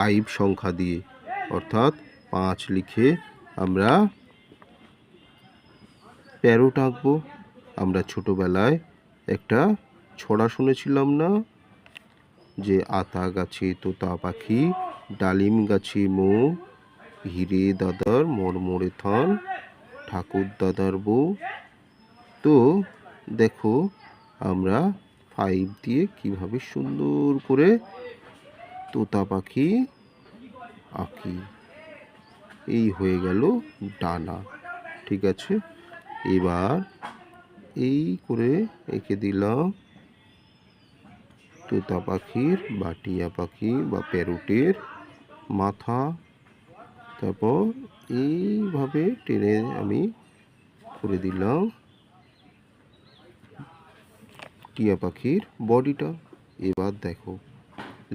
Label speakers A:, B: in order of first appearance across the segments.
A: 5 সংখ্যা দিয়ে, অর্থাৎ 5 লিখে আমরা প্যারট আঁকবো। আমরা ছোটোবেলায় একটা ছড়া শুনেছিলাম না, যে আতা গাছে তোতা পাখি, ডালিম গাছে মৌ, হিরে দাদার মরমরে থান, ঠাকুর দাদার বউ। তো দেখো আমরা 5 দিয়ে কিভাবে সুন্দর করে তোতা পাখি আঁকি। এই হয়ে গেল ডানা। ঠিক আছে, এবার এই করে এঁকে দিলাম তোতা পাখির বা টিয়া পাখি বা প্যারটের মাথা। তারপর এইভাবে টেনে আমি করে দিলাম টিয়া পাখির বডিটা। এবার দেখো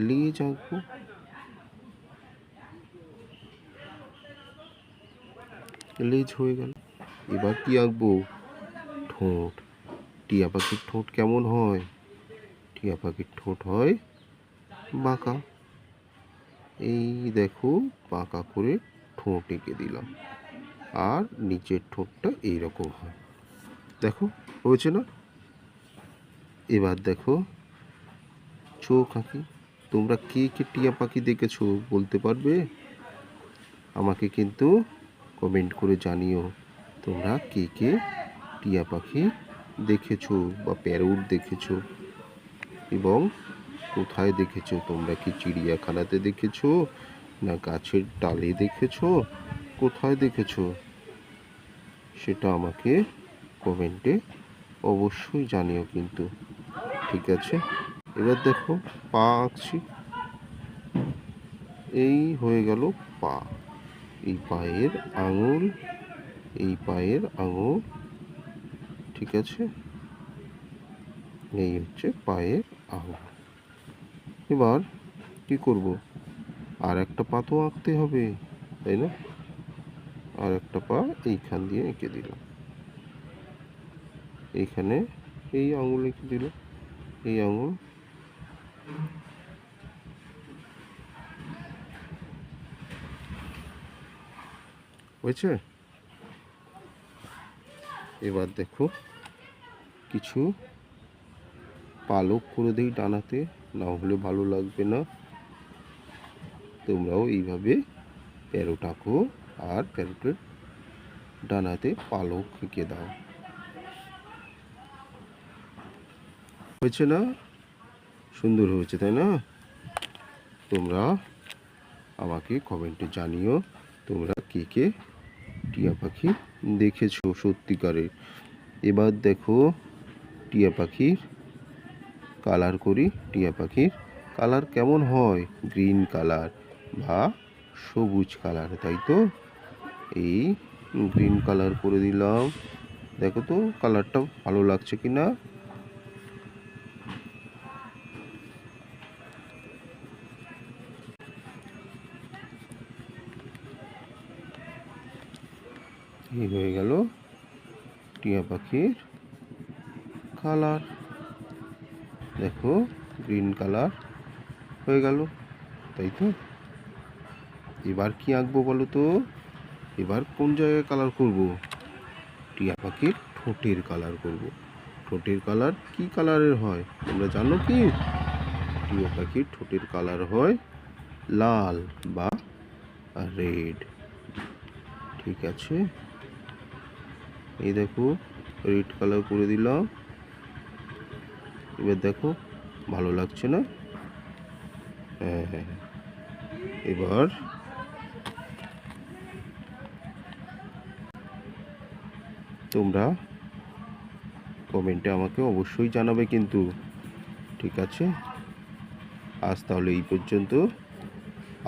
A: লেজ আঁকবো। লেজ হয়ে গেল। এবার কি আঁকবো? ঠোঁট। টিয়া পাখির ঠোঁট কেমন হয়? টিয়া পাখির ঠোঁট হয় বাঁকা। এই দেখো বাঁকা করে ঠোঁট এঁকে দিলাম, আর নিচের ঠোঁটটা এইরকম হয়। দেখো হয়েছে না? এবার দেখো চোখ আঁকি। তোমরা কে কে টিয়া পাখি দেখেছো বলতে পারবে? আমাকে কিন্তু কমেন্ট করে জানিও তোমরা কে কে টিয়া পাখি দেখেছো বা প্যারট দেখেছো, এবং কোথায় দেখেছো। তোমরা কি চিড়িয়াখানাতে দেখেছো, না গাছের ডালে দেখেছো, কোথায় দেখেছো সেটা আমাকে কমেন্টে অবশ্যই জানিও কিন্তু। ঠিক আছে, এবার দেখো পা আঁকছি। এই হয়ে গেল পা। এই পায়ের আঙুল, এই পায়ের আঙুল। ঠিক আছে, এই হচ্ছে পায়ের আঙুল। এবার কি করব? আর একটা পা তো আঁকতে হবে, তাই না? আর একটা পা এইখান দিয়ে এঁকে দিলাম। এইখানে এই আঙুল এঁকে দিল, এই আঙুল। হয়েছে? এবার দেখো কিছু পালক করে দিই ডানাতে, না হলে ভালো লাগবে না। তোমরাও এইভাবে প্যারট আঁকো, আর প্যারটের ডানাতে পালক এঁকে দাও। হয়েছে না? সুন্দর হয়েছে, তাই না? তোমরা আমাকে কমেন্টে জানিও তোমরা কে কে টিয়া পাখি দেখেছো সত্যিকারে। এবার দেখো টিয়া পাখির কালার করি। টিয়া পাখির কালার কেমন হয়? গ্রিন কালার বা সবুজ কালার, তাই তো? এই গ্রিন কালার করে দিলাম। দেখো তো কালারটা ভালো লাগছে কি না? এই হয়ে গেল টিয়া পাখির কালার। দেখো গ্রিন কালার হয়ে গেল, তাই তো? এবার কি আঁকবো বলো তো? এবার কোন জায়গায় কালার করব? টিয়া পাখির ঠোঁটের কালার করব। ঠোঁটের কালার কি কালারের হয় তোমরা জানো কি? টিয়া পাখির ঠোঁটের কালার হয় লাল বা রেড। ঠিক আছে, এই দেখো রেড কালার করে দিলাম। এবার দেখো ভালো লাগছে না? হ্যাঁ হ্যাঁ, এবার তোমরা কমেন্টে আমাকে অবশ্যই জানাবে কিন্তু। ঠিক আছে, আজ তাহলে এই পর্যন্ত।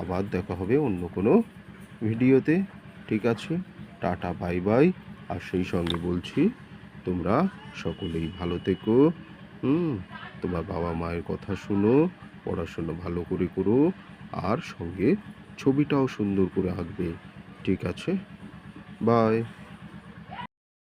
A: আবার দেখা হবে অন্য কোনো ভিডিওতে। ঠিক আছে, টাটা বাই বাই। আর সেই সঙ্গে বলছি তোমরা সকলেই ভালো থেকো। তোমার বাবা মায়ের কথা শুনো, পড়াশোনা ভালো করে করো, আর সঙ্গে ছবিটাও সুন্দর করে আঁকবে। ঠিক আছে, বাই।